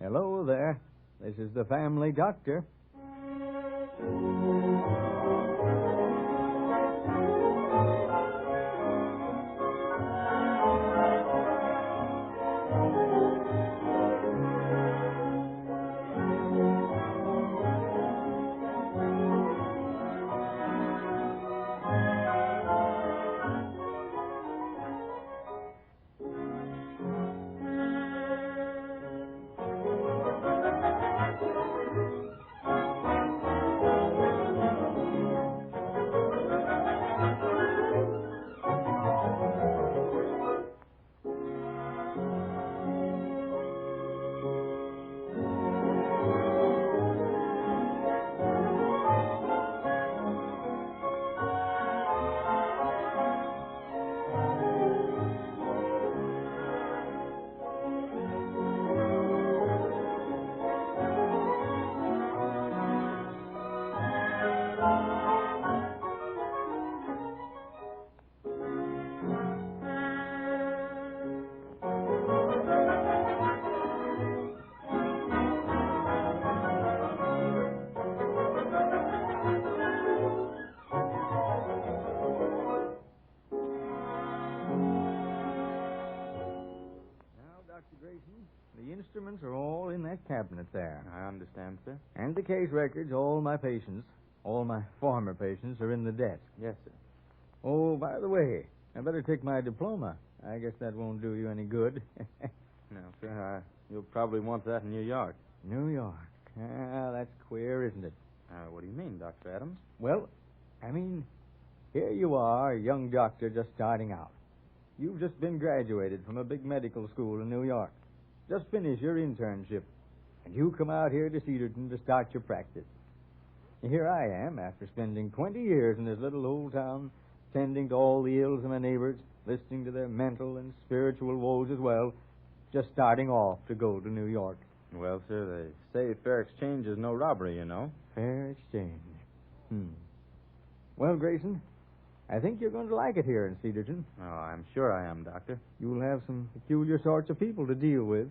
Hello there. This is the family doctor. The instruments are all in that cabinet there. I understand, sir. And the case records, all my former patients, are in the desk. Yes, sir. Oh, by the way, I better take my diploma. I guess that won't do you any good. No, sir. You'll probably want that in New York. New York. Ah, that's queer, isn't it? What do you mean, Dr. Adams? Well, I mean, here you are, a young doctor just starting out. You've just been graduated from a big medical school in New York. Just finished your internship. And you come out here to Cedarton to start your practice. And here I am, after spending 20 years in this little old town, tending to all the ills of my neighbors, listening to their mental and spiritual woes as well, just starting off to go to New York. Well, sir, they say fair exchange is no robbery, you know. Fair exchange. Well, Grayson, I think you're going to like it here in Cedarton. Oh, I'm sure I am, Doctor. You'll have some peculiar sorts of people to deal with.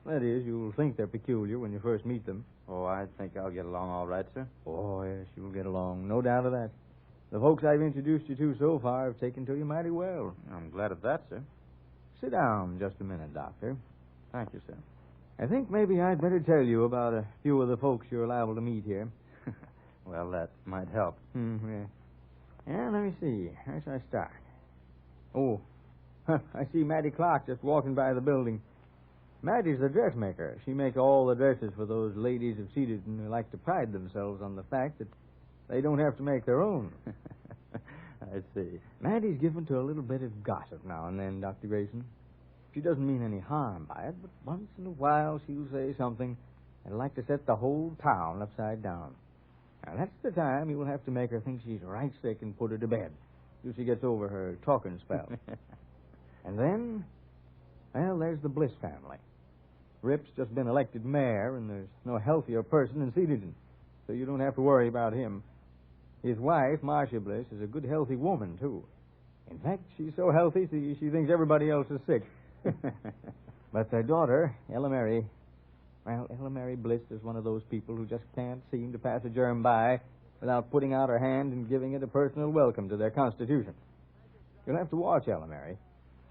That is, you'll think they're peculiar when you first meet them. Oh, I think I'll get along all right, sir. Oh, yes, you'll get along. No doubt of that. The folks I've introduced you to so far have taken to you mighty well. I'm glad of that, sir. Sit down just a minute, Doctor. Thank you, sir. I think maybe I'd better tell you about a few of the folks you're liable to meet here. Well, that might help. Yeah. Yeah, let me see. Where should I start? Oh, I see Mattie Clark just walking by the building. Mattie's the dressmaker. She makes all the dresses for those ladies of Cedarton who like to pride themselves on the fact that they don't have to make their own. I see. Mattie's given to a little bit of gossip now and then, Dr. Grayson. She doesn't mean any harm by it, but once in a while she'll say something that'll like to set the whole town upside down. Now, that's the time you'll have to make her think she's right sick and put her to bed till she gets over her talking spell. And then, well, there's the Bliss family. Rip's just been elected mayor, and there's no healthier person in Cedarton, so you don't have to worry about him. His wife, Marcia Bliss, is a good, healthy woman, too. In fact, she's so healthy she thinks everybody else is sick. But their daughter, Ella Mary Bliss is one of those people who just can't seem to pass a germ by without putting out her hand and giving it a personal welcome to their constitution. You'll have to watch Ella Mary.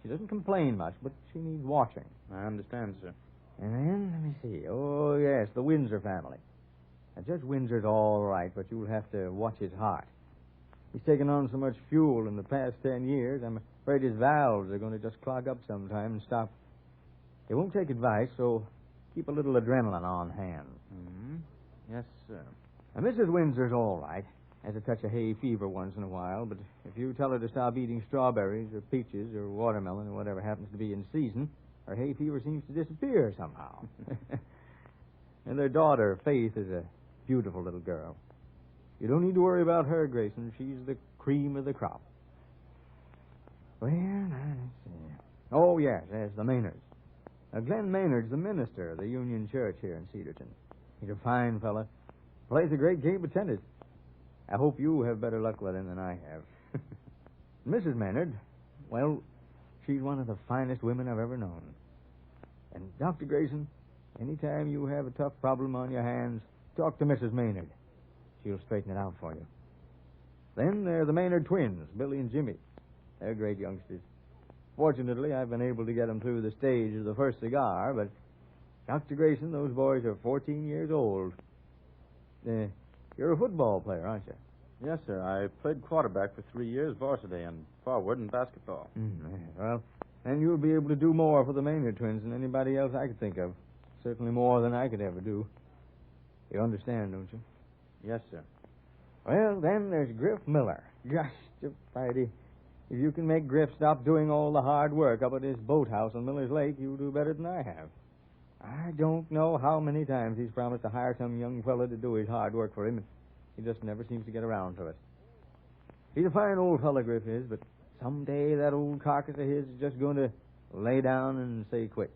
She doesn't complain much, but she needs watching. I understand, sir. And then, let me see. Oh, yes, the Windsor family. Now, Judge Windsor's all right, but you'll have to watch his heart. He's taken on so much fuel in the past 10 years, I'm afraid his valves are going to just clog up sometime and stop. He won't take advice, so keep a little adrenaline on hand. Mm-hmm. Yes, sir. Now, Mrs. Windsor's all right. Has a touch of hay fever once in a while, but if you tell her to stop eating strawberries or peaches or watermelon or whatever happens to be in season, her hay fever seems to disappear somehow. And their daughter, Faith, is a beautiful little girl. You don't need to worry about her, Grayson. She's the cream of the crop. Well, let's see. Oh, yes, there's the Maynards. Now, Glenn Maynard's the minister of the Union Church here in Cedarton. He's a fine fella. Plays a great game of tennis. I hope you have better luck with him than I have. Mrs. Maynard, well, she's one of the finest women I've ever known. And, Dr. Grayson, Anytime you have a tough problem on your hands, talk to Mrs. Maynard. She'll straighten it out for you. Then there are the Maynard twins, Billy and Jimmy. They're great youngsters. Fortunately, I've been able to get them through the stage of the first cigar, but Dr. Grayson, those boys are 14 years old. You're a football player, aren't you? Yes, sir. I played quarterback for 3 years, varsity, and forward in basketball. Well, then you'll be able to do more for the Maynard twins than anybody else I could think of. Certainly more than I could ever do. You understand, don't you? Yes, sir. Well, then there's Griff Miller. Gosh, Friday. If you can make Griff stop doing all the hard work up at his boathouse on Miller's Lake, you'll do better than I have. I don't know how many times he's promised to hire some young fella to do his hard work for him, and he just never seems to get around to it. He's a fine old fella, Griff is, but someday that old carcass of his is just going to lay down and say quits.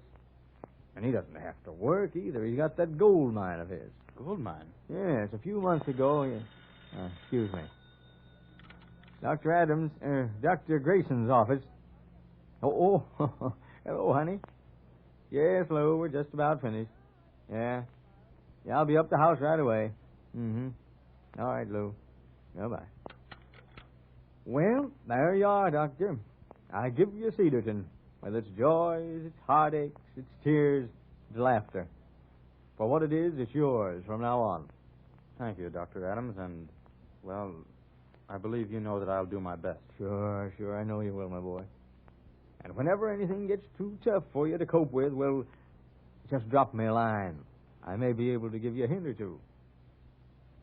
And he doesn't have to work either. He's got that gold mine of his. Gold mine? Yes, a few months ago. Excuse me. Dr. Adams, Dr. Grayson's office. Oh, hello, honey. Yes, Lou, we're just about finished. Yeah, I'll be up the house right away. All right, Lou. Goodbye. Well, there you are, Doctor. I give you Cedarton, with its joys, its heartaches, its tears, its laughter. For what it is, it's yours from now on. Thank you, Dr. Adams, and, well, I believe you know that I'll do my best. Sure, I know you will, my boy. And whenever anything gets too tough for you to cope with, well, just drop me a line. I may be able to give you a hint or two.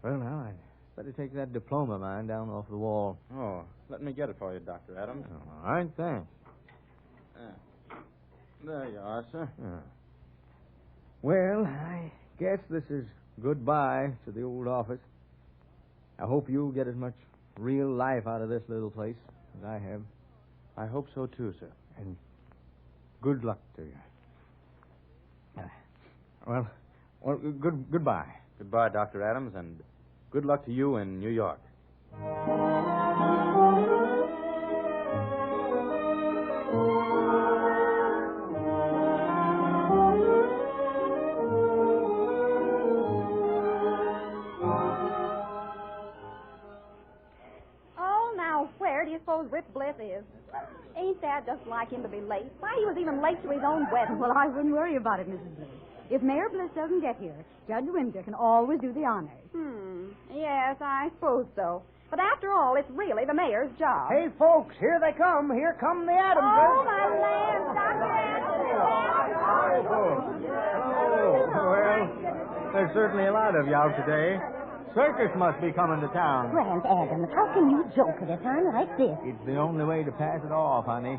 Well, now, I'd better take that diploma of mine down off the wall. Oh, let me get it for you, Dr. Adams. All right, thanks. There you are, sir. Well, I guess this is goodbye to the old office. I hope you'll get as much real life out of this little place as I have. I hope so, too, sir. And good luck to you. Well, goodbye. Goodbye, Dr. Adams, and good luck to you in New York. Rip Bliss is. Ain't that just like him to be late? Why, he was even late to his own wedding. Well, I wouldn't worry about it, Mrs. Bliss. If Mayor Bliss doesn't get here, Judge Windsor can always do the honors. Yes, I suppose so. But after all, it's really the mayor's job. Hey, folks, here they come. Here come the Adams. Oh, my land, Dr. Adams. Well, there's certainly a lot of you out today. Circus must be coming to town. Grant Adams, how can you joke at a time like this? It's the only way to pass it off, honey.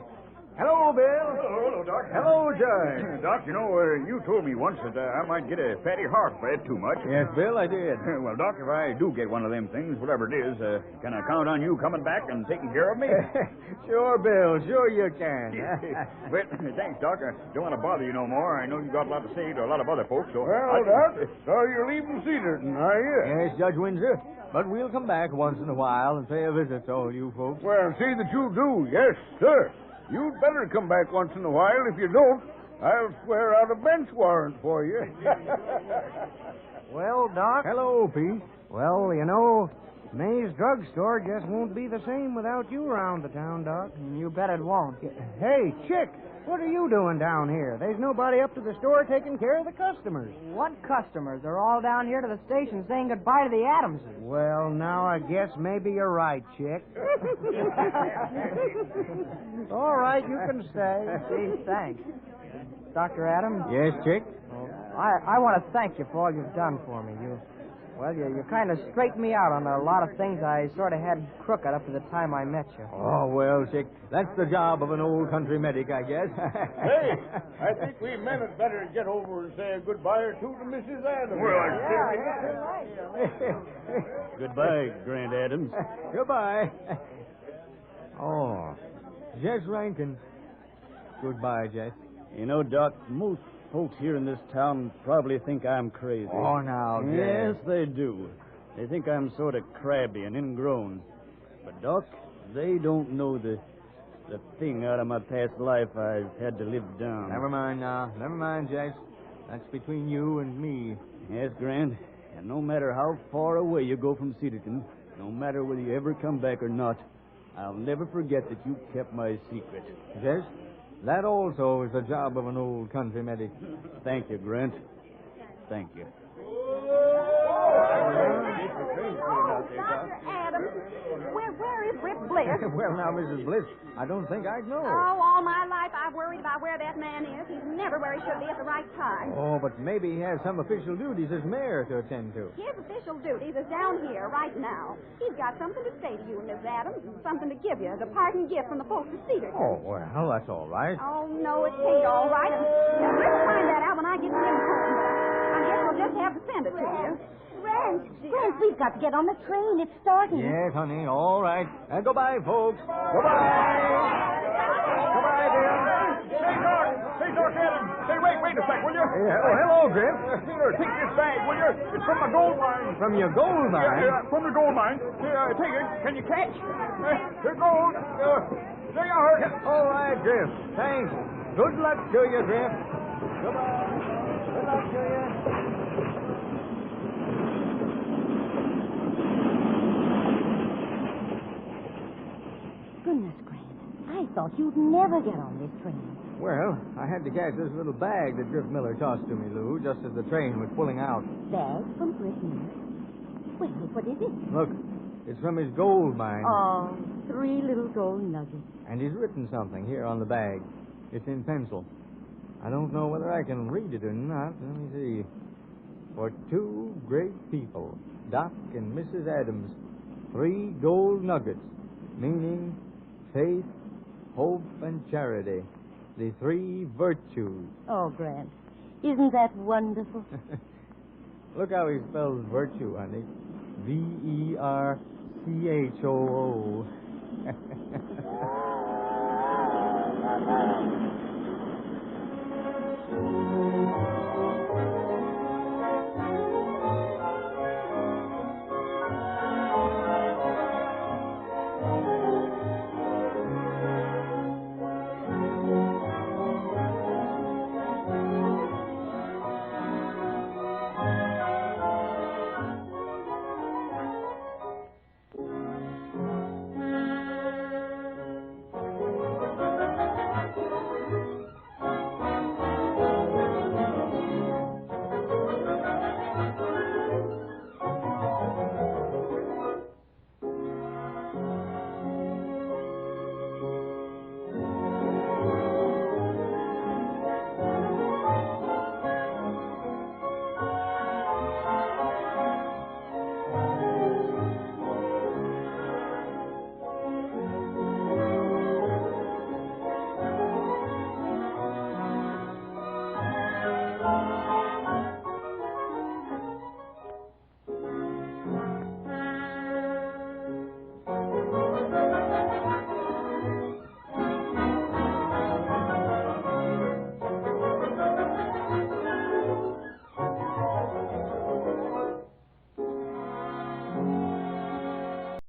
Hello, Bill. Hello, Doc. Hello, Judge. Doc, you know, you told me once that I might get a fatty heart if I ate too much. Yes, Bill, I did. Well, Doc, if I do get one of them things, whatever it is, can I count on you coming back and taking care of me? Sure, Bill. Sure you can. Well, thanks, Doc. I don't want to bother you no more. I know you got a lot to say to a lot of other folks, so... Well, Doc, so you're leaving Cedarton, are you? Yes, Judge Windsor. But we'll come back once in a while and pay a visit to all you folks. Well, see that you do. Yes, sir. You'd better come back once in a while. If you don't, I'll swear out a bench warrant for you. Well, Doc. Hello, Pete. Well, you know, May's drugstore just won't be the same without you around the town, Doc. You bet it won't. Hey, Chick, what are you doing down here? There's nobody up to the store taking care of the customers. What customers? They're all down here to the station saying goodbye to the Adamses. Well, now I guess maybe you're right, Chick. All right, you can stay. Gee, thanks. Dr. Adams? Yes, Chick? I want to thank you for all you've done for me. You kind of straightened me out on a lot of things I sort of had crooked up to the time I met you. Oh, well, Chick, that's the job of an old country medic, I guess. Hey, I think we men had better get over and say a goodbye or two to Mrs. Adams. Goodbye, Grant Adams. Goodbye. Oh, Jess Rankin. Goodbye, Jess. You know, Doc, most folks here in this town probably think I'm crazy. Oh, now, Jess. Yes, they do. They think I'm sort of crabby and ingrown. But, Doc, they don't know the thing out of my past life I've had to live down. Never mind now. Never mind, Jess. That's between you and me. Yes, Grant. And no matter how far away you go from Cedarton, no matter whether you ever come back or not, I'll never forget that you kept my secret. Yes? That also is the job of an old country medic. Thank you, Grant. Thank you. Dr. Adams, where is Rip Bliss? Well, now, Mrs. Bliss, I don't think I'd know. Oh, all my life I've worried about where that man is. He's never where he should be at the right time. Oh, but maybe he has some official duties as mayor to attend to. His official duties is down here right now. He's got something to say to you, Miss Adams, and something to give you as a parting gift from the folks at Cedarton. Oh, well, that's all right. Oh, no, it ain't all right. And we'll find that out when I get to him home. I guess we'll just have to send it to you. Grant, we've got to get on the train. It's starting. Yes, honey, all right. Goodbye, folks. Goodbye. Goodbye, dear. Say, Doc Adams. Say, wait a sec, will you? Hello, Grant. Here, take this bag, will you? It's from my gold mine. From your gold mine? Yeah, from the gold mine. Here, take it. Can you catch? Here gold. There you are. All right, Grant. Thanks. Good luck to you, Grant. Goodbye. Good luck to you. Goodness, Grant. I thought you'd never get on this train. Well, I had to catch this little bag that Griff Miller tossed to me, Lou, just as the train was pulling out. Bag from Griff Miller? Well, what is it? Look, it's from his gold mine. Oh, 3 little gold nuggets. And he's written something here on the bag. It's in pencil. I don't know whether I can read it or not. Let me see. For 2 great people, Doc and Mrs. Adams, 3 gold nuggets, meaning faith, hope, and charity. The 3 virtues. Oh, Grant, isn't that wonderful? Look how he spells virtue, honey. V-E-R-C-H-O-O.